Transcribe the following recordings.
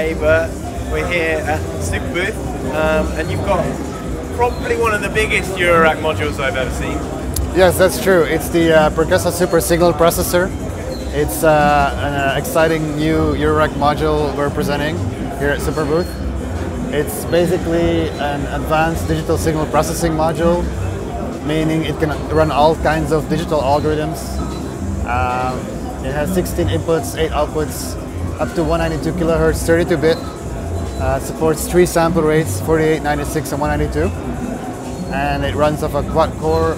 Hey Bert, we're here at Superbooth, and you've got probably one of the biggest Eurorack modules I've ever seen. Yes, that's true. It's the Percussa Super Signal Processor. It's an exciting new Eurorack module we're presenting here at Superbooth. It's basically an advanced digital signal processing module, meaning it can run all kinds of digital algorithms. It has 16 inputs, 8 outputs, up to 192 kilohertz, 32-bit. Supports 3 sample rates, 48, 96, and 192. And it runs off a quad-core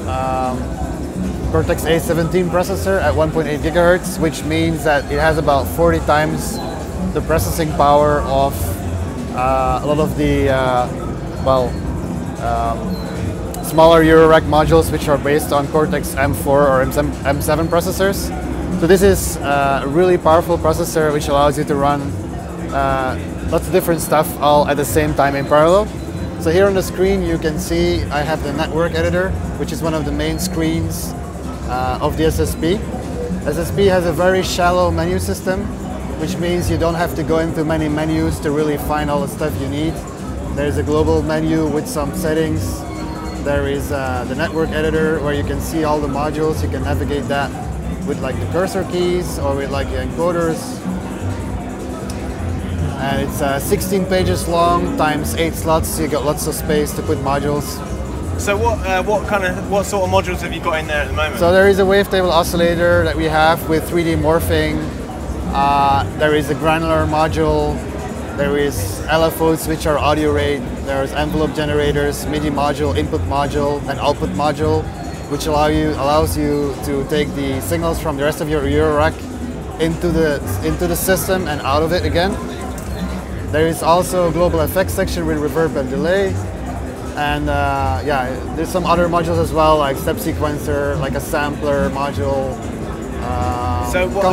Cortex A17 processor at 1.8 gigahertz, which means that it has about 40 times the processing power of a lot of the smaller Eurorack modules, which are based on Cortex M4 or M7 processors. So this is a really powerful processor which allows you to run lots of different stuff all at the same time in parallel. So here on the screen you can see I have the network editor, which is one of the main screens of the SSP. SSP has a very shallow menu system, which means you don't have to go into many menus to really find all the stuff you need. There's a global menu with some settings. There is the network editor where you can see all the modules. You can navigate that with like the cursor keys or with like the encoders. And it's 16 pages long times 8 slots, so you got lots of space to put modules. So what sort of modules have you got in there at the moment? So there is a wavetable oscillator that we have with 3D morphing. There is a granular module. There is LFOs, which are audio rate. There's envelope generators, MIDI module, input module, and output module, which allows you to take the signals from the rest of your Eurorack into the system and out of it again. There is also a global effects section with reverb and delay. And yeah, there's some other modules as well, like step sequencer, like a sampler module,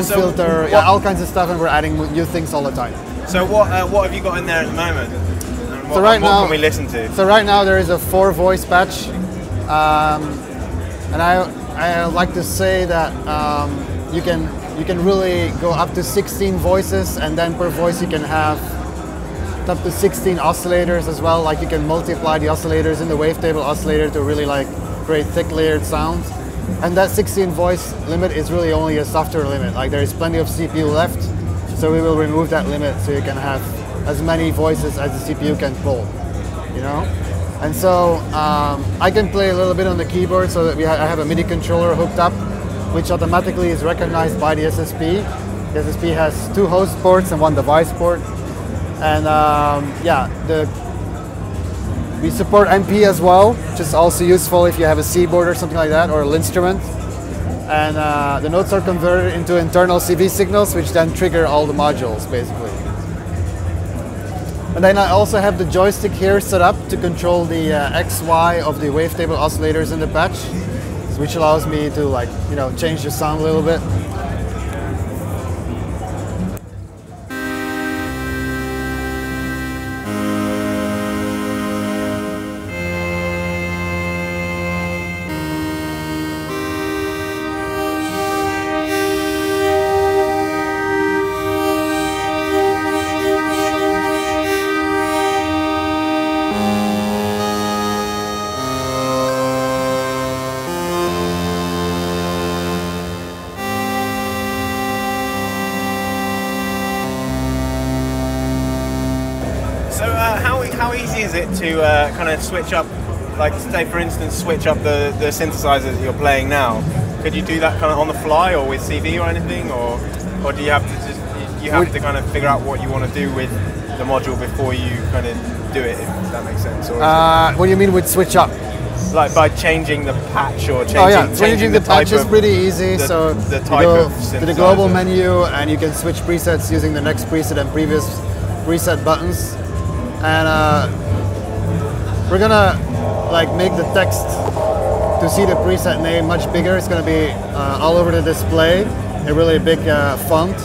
filter, yeah, all kinds of stuff, and we're adding new things all the time. So what have you got in there at the moment? And So right now, what can we listen to? So right now there is a 4-voice patch, and I like to say that you can really go up to 16 voices, and then per voice you can have up to 16 oscillators as well. Like you can multiply the oscillators in the wavetable oscillator to really like create thick layered sounds. And that 16 voice limit is really only a software limit. Like there is plenty of CPU left, so we will remove that limit so you can have as many voices as the CPU can pull, you know? And so I can play a little bit on the keyboard so that I have a MIDI controller hooked up, which automatically is recognized by the SSP. The SSP has 2 host ports and 1 device port. And yeah, we support MP as well, which is also useful if you have a C board or something like that, or a instrument. And the notes are converted into internal CV signals, which then trigger all the modules, basically. And then I also have the joystick here set up to control the XY of the wavetable oscillators in the patch, which allows me to, like, you know, change the sound a little bit. So how easy is it to kind of switch up, like say for instance, switch up the synthesizer that you're playing now? Could you do that kind of on the fly or with CV or anything, or do you have to kind of figure out what you want to do with the module before you kind of do it, if that makes sense? Or what do you mean with switch up? Like by changing the patch or changing, oh yeah, changing the patch is pretty easy. So the type of synthesizer. To the global menu, and you can switch presets using the next preset and previous preset buttons. And we're gonna like make the text to see the preset name much bigger. It's gonna be all over the display, a really big font.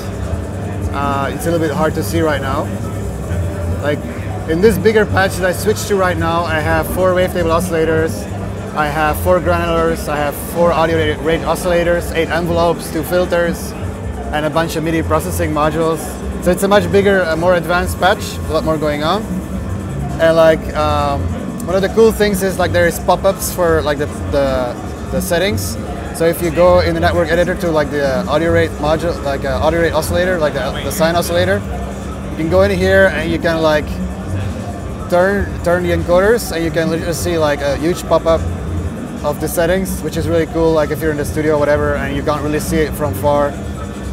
It's a little bit hard to see right now. Like in this bigger patch that I switched to right now, I have 4 wavetable oscillators, I have 4 granulars, I have 4 audio rate oscillators, 8 envelopes, 2 filters, and a bunch of MIDI processing modules. So it's a much bigger, more advanced patch, a lot more going on. And like one of the cool things is like there is pop-ups for like the settings. So if you go in the network editor to like the audio rate module, like audio rate oscillator, like the sine oscillator, you can go in here and you can like turn the encoders, and you can literally see like a huge pop-up of the settings, which is really cool. Like if you're in the studio or whatever and you can't really see it from far,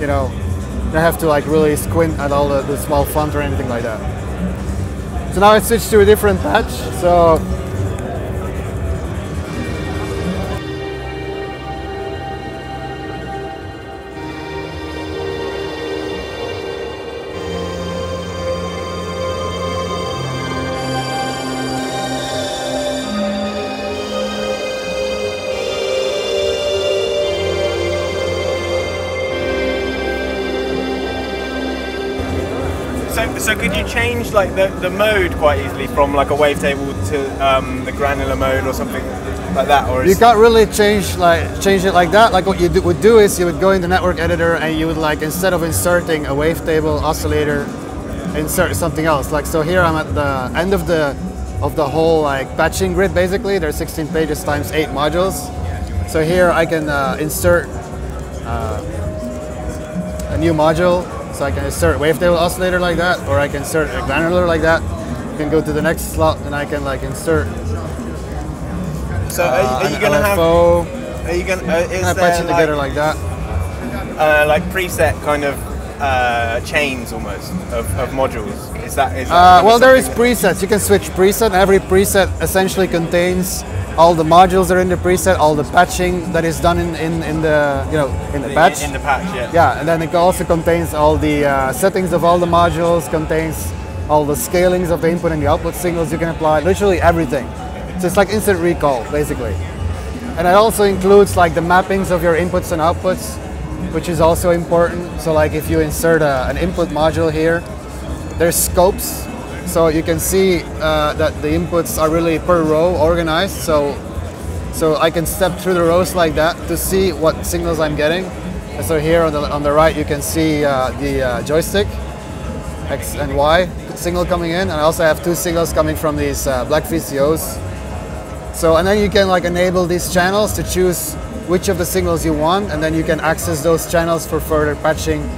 you know, you don't have to like really squint at all the small font or anything like that. So now I switched to a different patch. So So could you change like the mode quite easily from like a wavetable to the granular mode or something like that? Or you can't really change it like that. Like what you would do is you would go in the network editor and you would like, instead of inserting a wavetable oscillator, insert something else. Like so here I'm at the end of the whole like patching grid basically. There's 16 pages times 8 modules. So here I can insert a new module. So I can insert wavetable oscillator like that, or I can insert a granular like that. You can go to the next slot and I can like insert. So are you gonna LFO, have? Are you gonna? Is I patch it together like that. Like preset kind of chains almost of modules. Is that? Well, there is presets. You can switch preset. Every preset essentially contains all the modules that are in the preset, all the patching that is done in the patch. In the patch, yeah. Yeah, and then it also contains all the settings of all the modules, contains all the scalings of the input and the output signals you can apply, literally everything. So it's like instant recall, basically. And it also includes like the mappings of your inputs and outputs, which is also important. So like if you insert an input module here, there's scopes. So you can see that the inputs are really per row organized. So I can step through the rows like that to see what signals I'm getting. And so here on the right you can see the joystick, X and Y signal coming in, and I also have 2 signals coming from these black VCOs. So and then you can like enable these channels to choose which of the signals you want, and then you can access those channels for further patching,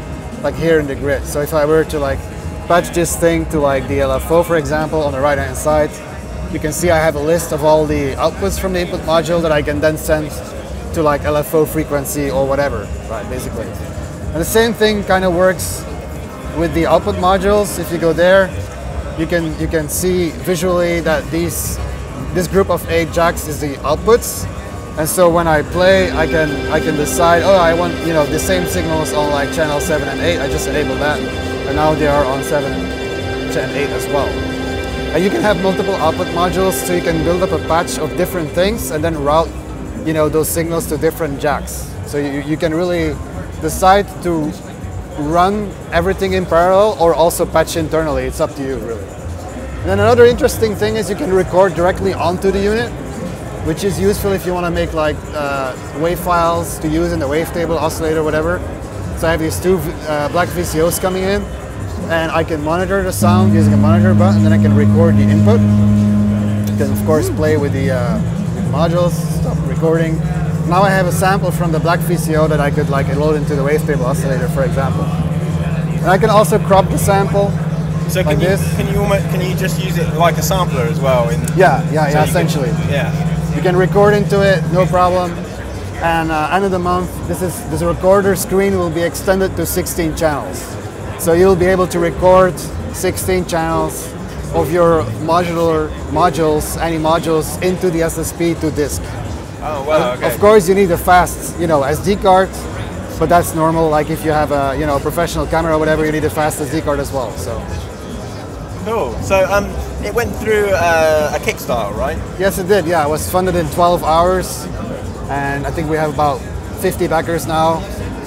like here in the grid. So if I were to like patch this thing to like the LFO, for example, on the right hand side, you can see I have a list of all the outputs from the input module that I can then send to like LFO frequency or whatever, right, basically. And the same thing kind of works with the output modules. If you go there, you can see visually that this group of 8 jacks is the outputs. And so when I play, I can decide, oh, I want the same signals on like channel 7 and 8. I just enable that. And now they are on 7 and 8 as well. And you can have multiple output modules, so you can build up a patch of different things and then route, those signals to different jacks. So you can really decide to run everything in parallel or also patch internally. It's up to you, really. And then another interesting thing is you can record directly onto the unit, which is useful if you want to make like wave files to use in the wavetable, oscillator, whatever. So I have these 2 black VCOs coming in, and I can monitor the sound using a monitor button, and then I can record the input. You can of course play with the modules, stop recording. Now I have a sample from the black VCO that I could like load into the wavetable oscillator, for example. And I can also crop the sample. So like can you just use it like a sampler as well? Yeah, essentially. You can record into it, no problem. And end of the month, this recorder screen will be extended to 16 channels. So you'll be able to record 16 channels of your modules, any modules, into the SSP to disk. Oh wow! Okay. Of course, you need a fast, SD card, but that's normal. Like if you have a, professional camera or whatever, you need a fast SD card as well. So. Cool. So it went through a Kickstarter, right? Yes, it did. Yeah, it was funded in 12 hours. And I think we have about 50 backers now.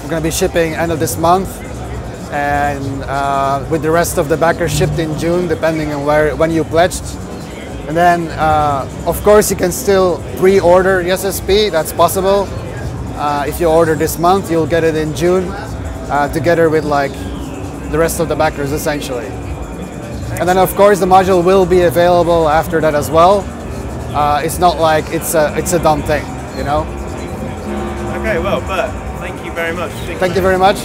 We're going to be shipping end of this month, and with the rest of the backers shipped in June, depending on when you pledged. And then, of course, you can still pre-order the SSP. That's possible. If you order this month, you'll get it in June. together with like the rest of the backers essentially. And then of course the module will be available after that as well. It's not like it's a done thing, you know. Okay, well, Bert, thank you very much. Thank you very much.